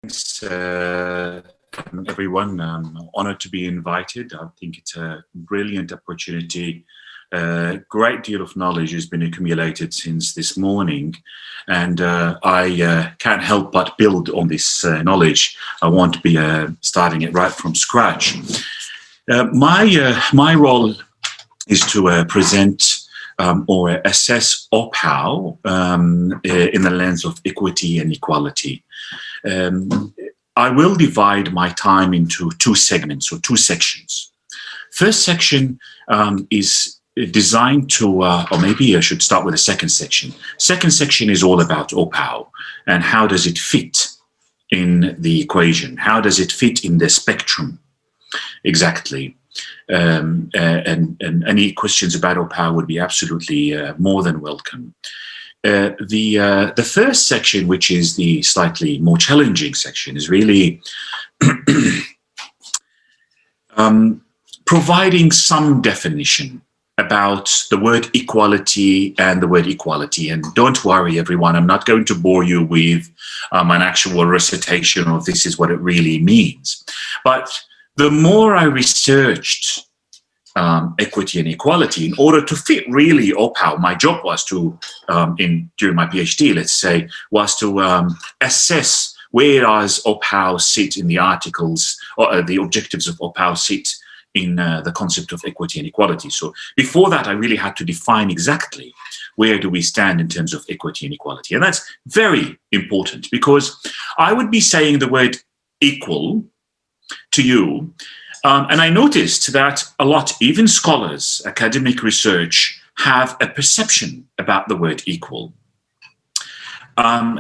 Thanks, everyone. I'm honored to be invited. I think it's a brilliant opportunity. A great deal of knowledge has been accumulated since this morning, and I can't help but build on this knowledge. I won't be starting it right from scratch. My role is to present or assess OPAAW in the lens of equity and equality. I will divide my time into two segments or two sections. First section is designed to, or maybe I should start with the second section. Second section is all about OPAAW and how does it fit in the equation? How does it fit in the spectrum? Exactly. And any questions about OPAAW would be absolutely more than welcome. The first section, which is the slightly more challenging section, is really providing some definition about the word equality and the word equality. And don't worry, everyone, I'm not going to bore you with an actual recitation of this is what it really means. But the more I researched equity and equality, in order to fit really OPAAW, my job was to, during my PhD, let's say, was to assess where does OPAAW sit in the articles, or the objectives of OPAAW sit in the concept of equity and equality. So before that, I really had to define exactly where do we stand in terms of equity and equality. And that's very important because I would be saying the word equal to you, and I noticed that a lot, even scholars, academic research, have a perception about the word equal. And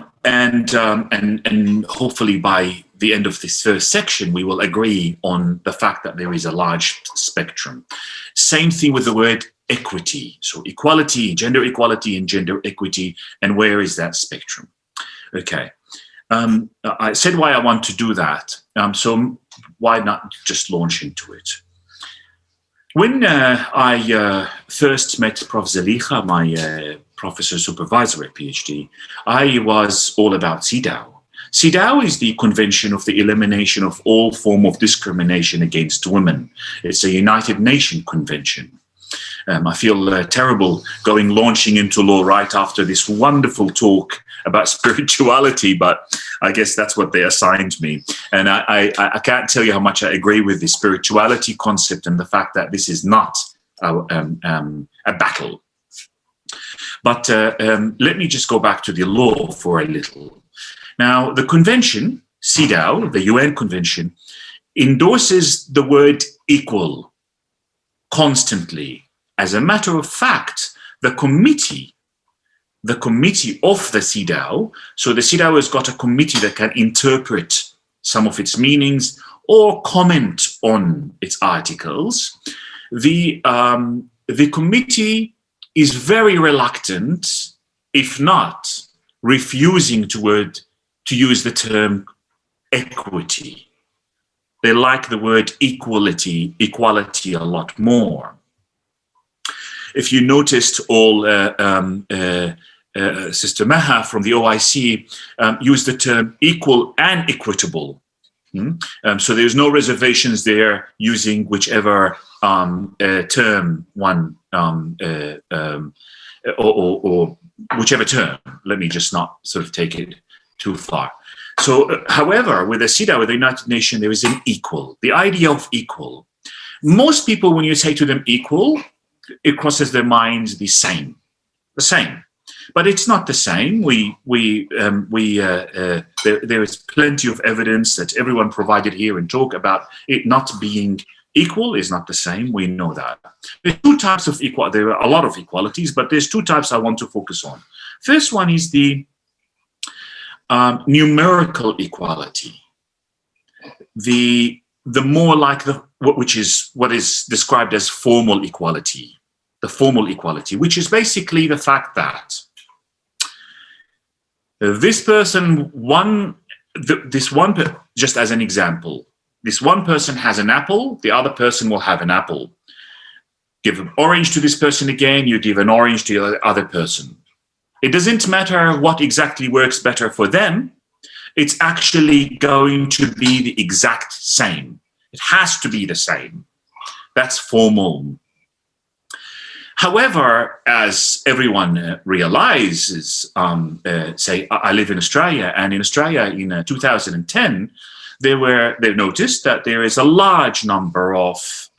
hopefully by the end of this first section, we will agree on the fact that there is a large spectrum. Same thing with the word equity. So equality, gender equality and gender equity, and where is that spectrum? Okay. I said why I want to do that. So why not just launch into it? When I first met Prof. Zelicha, my professor supervisor at PhD, I was all about CEDAW. CEDAW is the Convention of the Elimination of All Form of Discrimination Against Women. It's a United Nations convention. I feel terrible launching into law right after this wonderful talk about spirituality, but I guess that's what they assigned me. And I can't tell you how much I agree with the spirituality concept and the fact that this is not a battle. But let me just go back to the law for a little. Now, the convention, CEDAW, the UN convention, endorses the word equal constantly. As a matter of fact, the committee of the CEDAW, so the CEDAW has got a committee that can interpret some of its meanings or comment on its articles. The committee is very reluctant, if not refusing to use the term equity. They like the word equality a lot more. If you noticed, all Sister Maha from the OIC used the term equal and equitable. So there's no reservations there using whichever term one, or whichever term. Let me just not sort of take it too far. So, however, with the CEDAW, with the United Nations, there is an equal. The idea of equal. Most people, when you say to them equal, it crosses their minds the same. But it's not the same. There is plenty of evidence that everyone provided here and talk about it not being equal is not the same. We know that. There's two types of equality. There are a lot of equalities, but there's two types I want to focus on. First one is the numerical equality. The more like what is described as formal equality. The formal equality, which is basically the fact that this person, just as an example, this one person has an apple, the other person will have an apple. Give an orange to this person again, you give an orange to the other person. It doesn't matter what exactly works better for them. it's actually going to be the exact same. It has to be the same. That's formal. However, as everyone realizes, say I live in Australia, and in Australia in 2010, they noticed that there is a large number of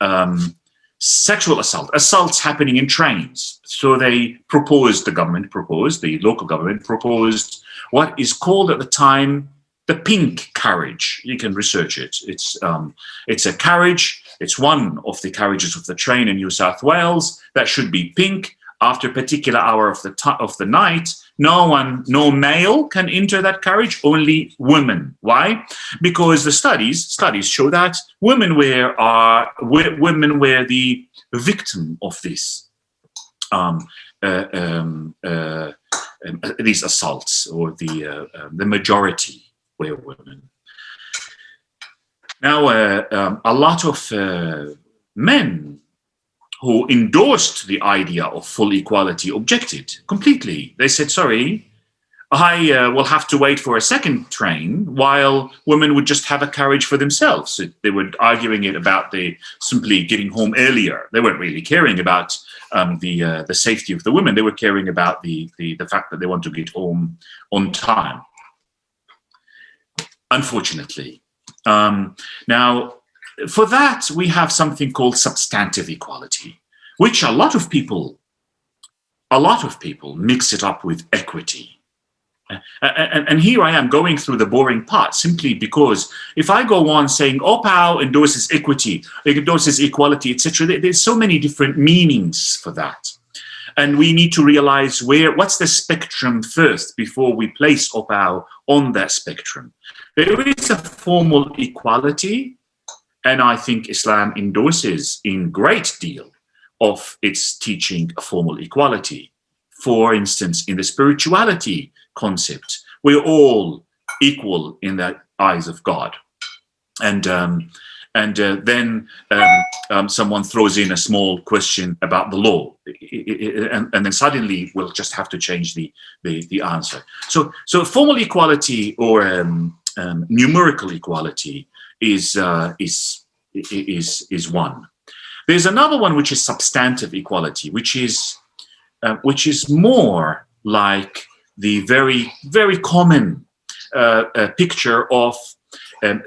sexual assaults happening in trains. So the local government proposed what is called at the time the Pink Carriage. You can research it. It's a carriage. It's one of the carriages of the train in New South Wales that should be pink. After a particular hour of the night, no male can enter that carriage, only women. Why? Because the studies show that women were the victim of this these assaults, or the majority were women. Now, a lot of men who endorsed the idea of full equality objected completely. They said, sorry, I will have to wait for a second train, while women would just have a carriage for themselves. They were arguing it about simply getting home earlier. They weren't really caring about the safety of the women. They were caring about the fact that they want to get home on time. Unfortunately. Now, for that, we have something called substantive equality, which a lot of people mix it up with equity. And here I am going through the boring part, simply because if I go on saying OPAAW endorses equity, it endorses equality, etc., there's so many different meanings for that. And we need to realize what's the spectrum first before we place OPAAW on that spectrum. There is a formal equality, and I think Islam endorses in great deal of its teaching a formal equality. For instance, in the spirituality concept, we're all equal in the eyes of God. And then someone throws in a small question about the law, and then suddenly we'll just have to change the answer. So formal equality or numerical equality is one. There's another one which is substantive equality, which is more like the very, very common picture of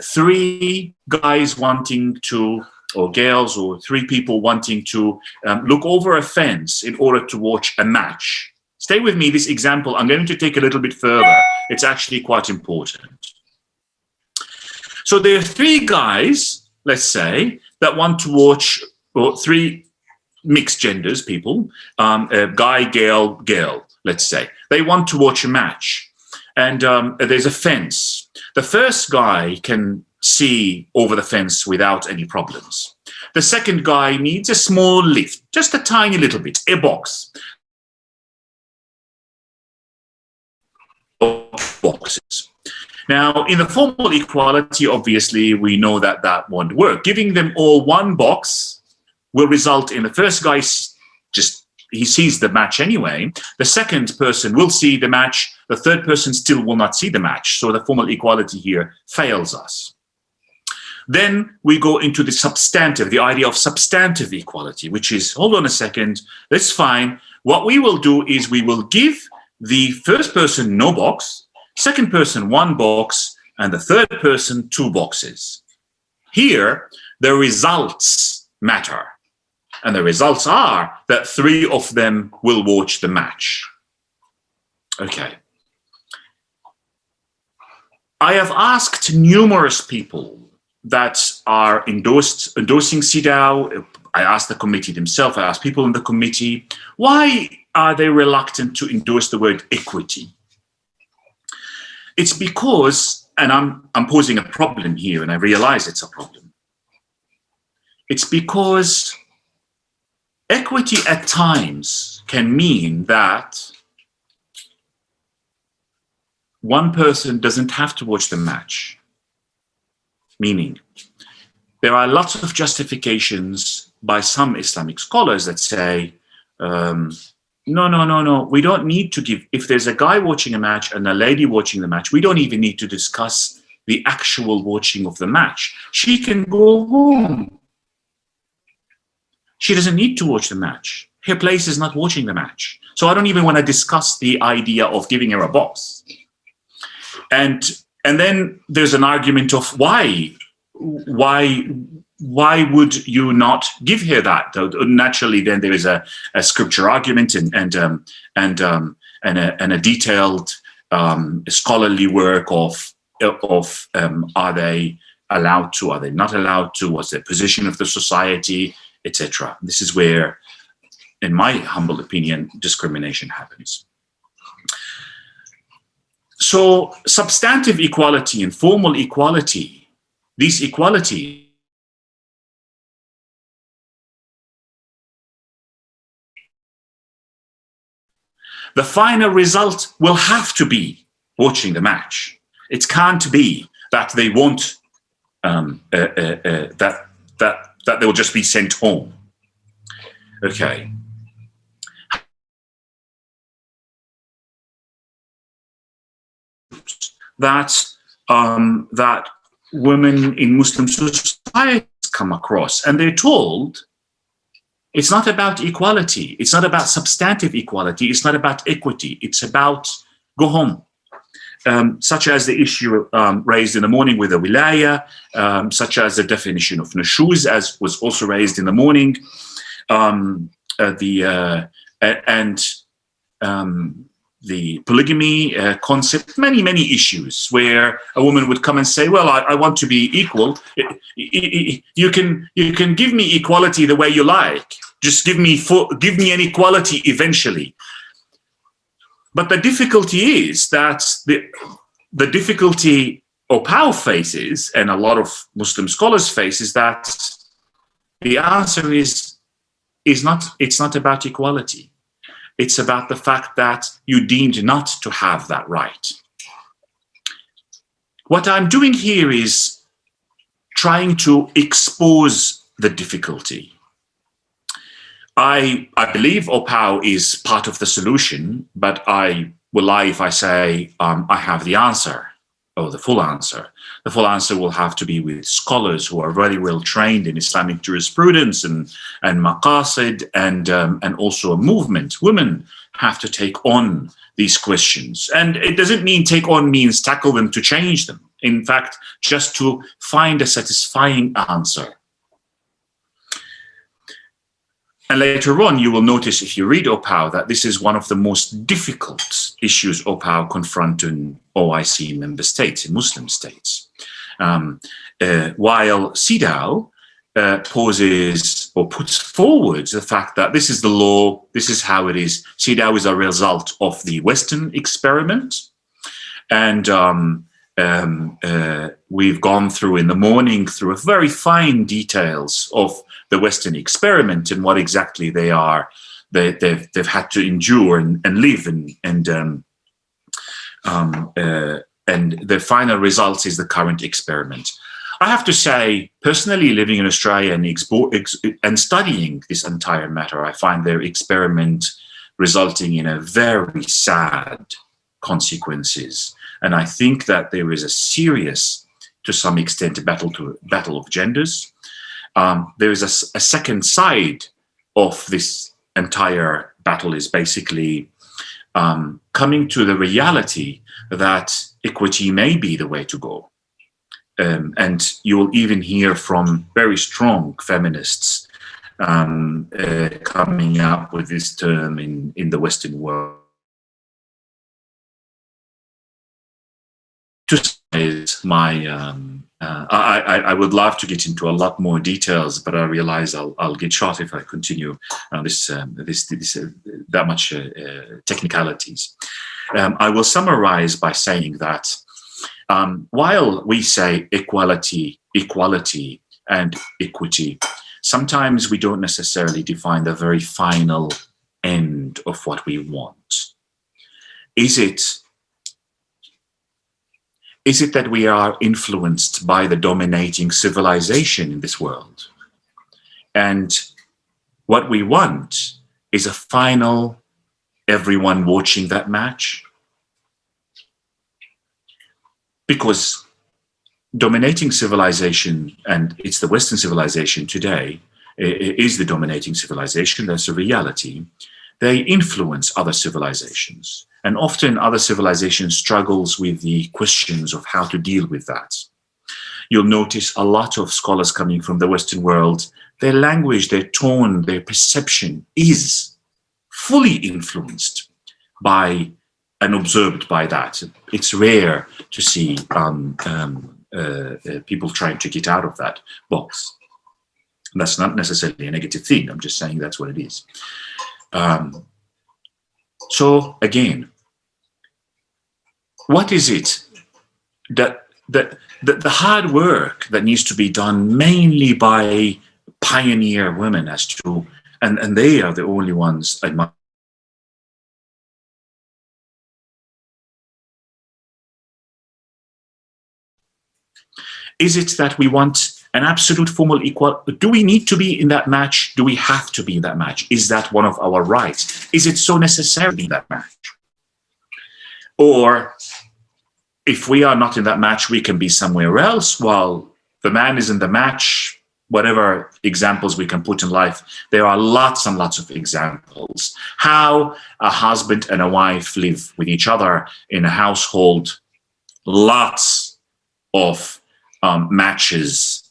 three guys wanting to, or girls, or three people wanting to look over a fence in order to watch a match. Stay with me, this example, I'm going to take a little bit further. It's actually quite important. So there are three guys, let's say, that want to watch, or three mixed genders people, guy, girl, girl, let's say. They want to watch a match, and there's a fence. The first guy can see over the fence without any problems. The second guy needs a small lift, just a tiny little bit, a box. Boxes. Now, in the formal equality, obviously, we know that that won't work. Giving them all one box will result in the first guy he sees the match anyway. The second person will see the match. The third person still will not see the match. So the formal equality here fails us. Then we go into the substantive, the idea of substantive equality, which is, hold on a second, that's fine. What we will do is we will give the first person no box, second person one box, and the third person two boxes. Here, the results matter. And the results are that three of them will watch the match. Okay. I have asked numerous people that are endorsing CEDAW. I asked the committee themselves, I asked people in the committee, why are they reluctant to endorse the word equity? It's because, and I'm posing a problem here, and I realize it's a problem. It's because equity at times can mean that one person doesn't have to watch the match. Meaning, there are lots of justifications by some Islamic scholars that say No, no, no, no. We don't need to give, if there's a guy watching a match and a lady watching the match, we don't even need to discuss the actual watching of the match. She can go home. She doesn't need to watch the match. Her place is not watching the match. So I don't even want to discuss the idea of giving her a box. And then there's an argument of why would you not give her that? Naturally, then there is a scripture argument and a detailed scholarly work of are they allowed to, are they not allowed to, what's their position of the society, etc. This is where, in my humble opinion, discrimination happens. So substantive equality and formal equality, these equality the final result will have to be watching the match. It can't be that they won't that they'll just be sent home. Okay. That women in Muslim societies come across, and they're told it's not about equality, it's not about substantive equality, it's not about equity, it's about go home. Such as the issue raised in the morning with the wilaya, such as the definition of nushuz, as was also raised in the morning, the polygamy concept, many issues where a woman would come and say, well, I want to be equal. You can give me equality the way you like. Just give me an equality eventually. But the difficulty is that the difficulty OPAAW faces, and a lot of Muslim scholars face, is that the answer is not, it's not about equality. It's about the fact that you deemed not to have that right. What I'm doing here is trying to expose the difficulty. I believe OPAAW is part of the solution, but I will lie if I say I have the answer, or the full answer. The full answer will have to be with scholars who are very well trained in Islamic jurisprudence and maqasid, and also a movement. Women have to take on these questions. And it doesn't mean take on means tackle them to change them. In fact, just to find a satisfying answer. And later on, you will notice if you read OPAAW that this is one of the most difficult issues OPAAW confront in OIC member states, in Muslim states. While CEDAW poses or puts forward the fact that this is the law, this is how it is. CEDAW is a result of the Western experiment. And we've gone through in the morning through a very fine details of the Western experiment and what exactly they are, they've had to endure and live, and the final results is the current experiment. I have to say, personally, living in Australia and studying this entire matter, I find their experiment resulting in a very sad consequences. And I think that there is a serious, to some extent, battle of genders. There is a second side of this entire battle, is basically coming to the reality that equity may be the way to go. And you will even hear from very strong feminists coming up with this term in the Western world. To is my I would love to get into a lot more details, but I realize I'll get shot if I continue that much technicalities. I will summarize by saying that while we say equality, and equity, sometimes we don't necessarily define the very final end of what we want. Is it that we are influenced by the dominating civilization in this world? And what we want is a final everyone watching that match? Because dominating civilization, and it's the Western civilization today, is the dominating civilization. That's a reality. They influence other civilizations, and often other civilizations struggles with the questions of how to deal with that. You'll notice a lot of scholars coming from the Western world, their language, their tone, their perception is fully influenced by and observed by that. It's rare to see people trying to get out of that box. And that's not necessarily a negative thing. I'm just saying that's what it is. So again, what is it that the hard work that needs to be done mainly by pioneer women as to, and they are the only ones admired. Is it that we want an absolute formal equality? Do we need to be in that match? Do we have to be in that match? Is that one of our rights? Is it so necessary in that match? Or if we are not in that match, we can be somewhere else while the man is in the match. Whatever examples we can put in life, there are lots and lots of examples. How a husband and a wife live with each other in a household, lots of matches,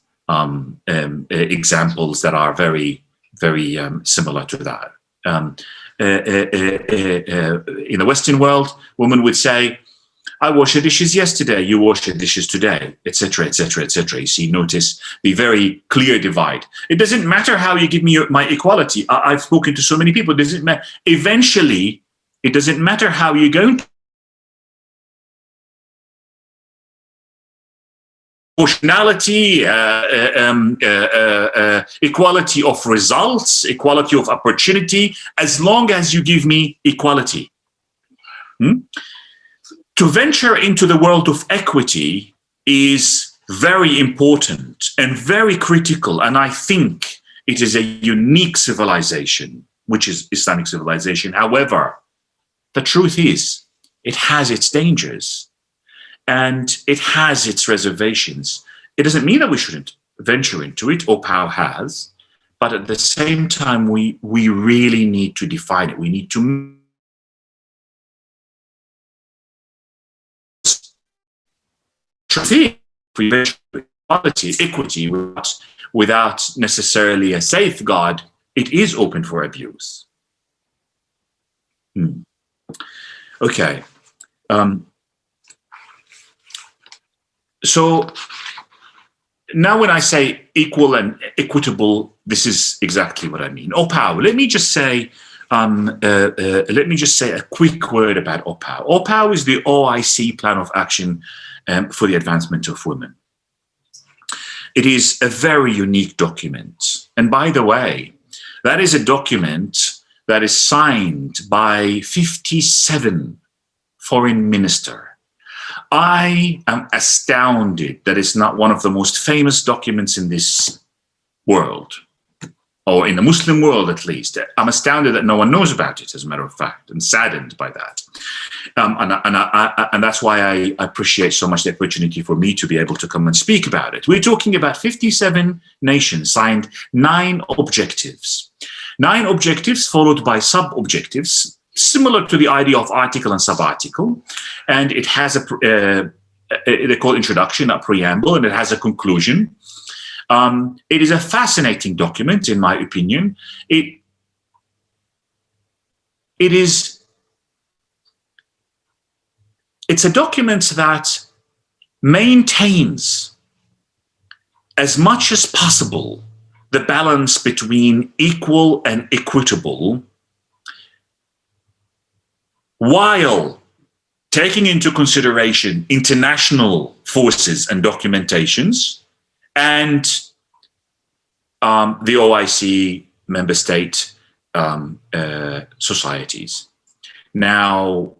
examples that are very, very similar to that. In the Western world, women would say, I washed the dishes yesterday, you washed the dishes today, etc., etc., etc. You see, notice the very clear divide. It doesn't matter how you give me my equality. I've spoken to so many people. It doesn't matter. Eventually, it doesn't matter how you're going to proportionality, equality of results, equality of opportunity, as long as you give me equality. To venture into the world of equity is very important and very critical, and I think it is a unique civilization, which is Islamic civilization. However, the truth is, it has its dangers. And it has its reservations. It doesn't mean that we shouldn't venture into it. OPAAW has, but at the same time, we really need to define it. We need to equality, equity, without necessarily a safeguard. It is open for abuse. Okay. So now when I say equal and equitable, this is exactly what I mean. OPAAW, let me just say a quick word about OPAAW. OPAAW is the OIC plan of action for the advancement of women. It is a very unique document. And by the way, that is a document that is signed by 57 foreign ministers. I am astounded that it's not one of the most famous documents in this world, or in the Muslim world at least. I'm astounded that no one knows about it, as a matter of fact, and saddened by that. And that's why I appreciate so much the opportunity for me to be able to come and speak about it. We're talking about 57 nations signed 9 objectives. 9 objectives followed by sub-objectives, similar to the idea of article and sub-article, and it has they call introduction, a preamble, and it has a conclusion. It is a fascinating document, in my opinion. It's a document that maintains as much as possible the balance between equal and equitable, while taking into consideration international forces and documentations and the OIC member state societies. Now,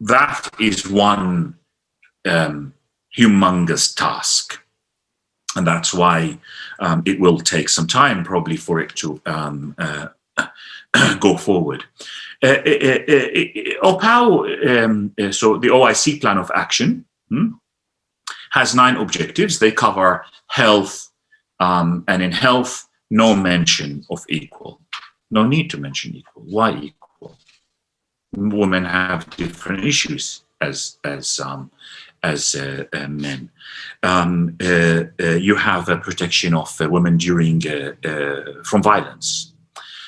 that is one humongous task. And that's why it will take some time probably for it to go forward. OPAAW, so the OIC Plan of Action, has 9 objectives. They cover health, and in health, no mention of equal. No need to mention equal. Why equal? Women have different issues as men. You have a protection of women during from violence.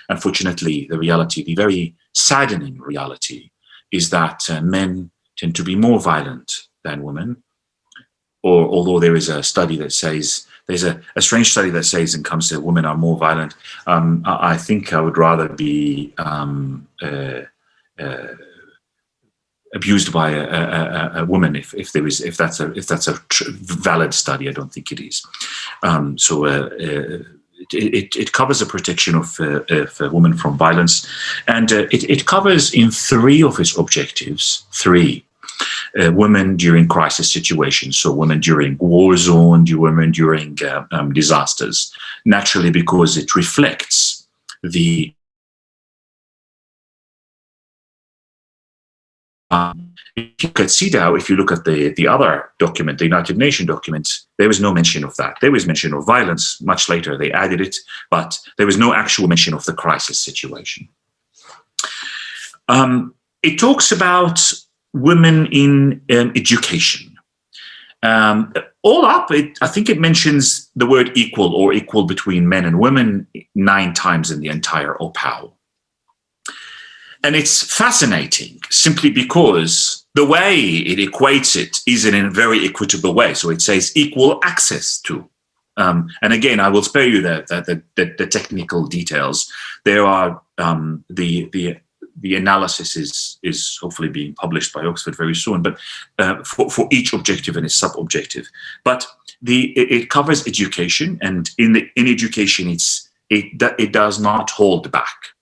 Unfortunately, the reality, the very saddening reality, is that men tend to be more violent than women. Or although there is a study that says, there's a strange study that says and comes to women are more violent. I think I would rather be abused by a woman if that's a valid study. I don't think it is. It covers the protection of women from violence, and it covers in 3 of its objectives. 3. Women during crisis situations, so women during war zone, women during disasters, naturally because it reflects the if you look at CEDAW, if you look at the other document, the United Nations documents, there was no mention of that. There was mention of violence. Much later they added it, but there was no actual mention of the crisis situation. It talks about women in education. All up, I think it mentions the word equal or equal between men and women 9 times in the entire OPAAW. And it's fascinating simply because the way it equates it is in a very equitable way. So it says equal access to. And again, I will spare you the technical details. There are the analysis is hopefully being published by Oxford very soon, but for each objective and its sub-objective. But it covers education, and in education, it does not hold back.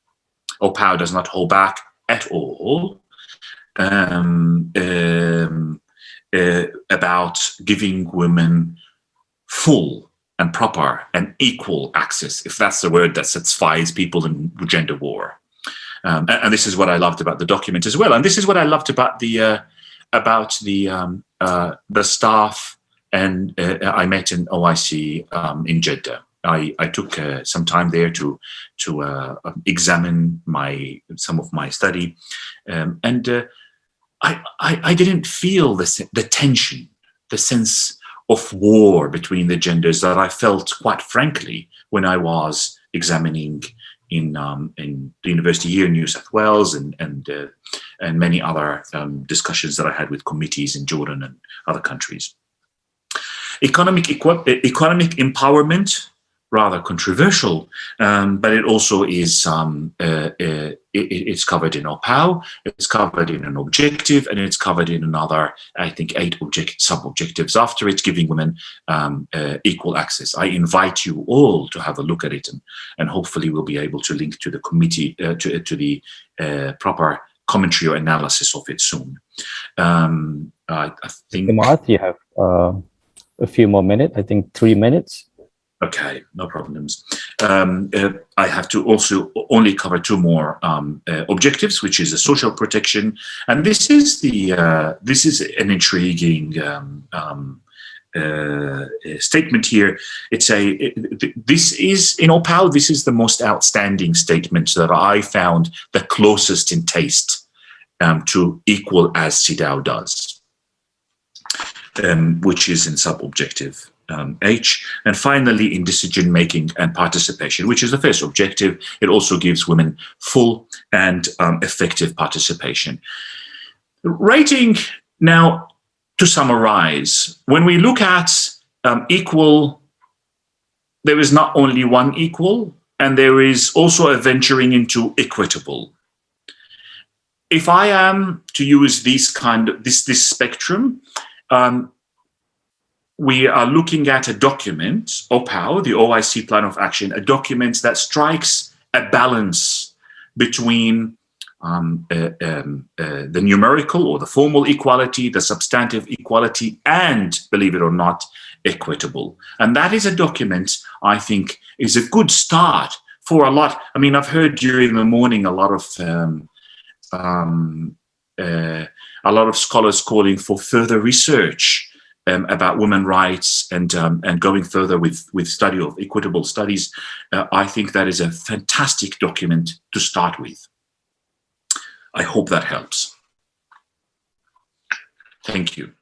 OPAAW does not hold back at all about giving women full and proper and equal access, if that's the word that satisfies people in gender war. And this is what I loved about the document as well. And this is what I loved about the staff and I met in OIC in Jeddah. I took some time there to examine some of my study, and I didn't feel the tension, the sense of war between the genders that I felt, quite frankly, when I was examining in the university here in New South Wales and many other discussions that I had with committees in Jordan and other countries. Economic empowerment. Rather controversial, but it also is it's covered in OPAAW, it's covered in an objective, and it's covered in another, I think, 8 sub-objectives after it, giving women equal access. I invite you all to have a look at it, and hopefully we'll be able to link to the committee, to the proper commentary or analysis of it soon. I think... Muath, you have a few more minutes, I think 3 minutes. Okay, no problems. I have to also only cover 2 more objectives, which is the social protection, and this is an intriguing statement here. This is in OPAAW. This is the most outstanding statement that I found the closest in taste to equal as CEDAW does, which is in sub-objective H. And finally, in decision-making and participation, which is the first objective, it also gives women full and effective participation. Rating, now, to summarize, when we look at equal, there is not only one equal, and there is also a venturing into equitable. If I am to use this spectrum, we are looking at a document, OPAAW, the OIC Plan of Action, a document that strikes a balance between the numerical or the formal equality, the substantive equality, and, believe it or not, equitable. And that is a document, I think, is a good start for a lot. I mean, I've heard during the morning a lot of a lot of scholars calling for further research about women's rights and going further with study of equitable studies. I think that is a fantastic document to start with. I hope that helps. Thank you.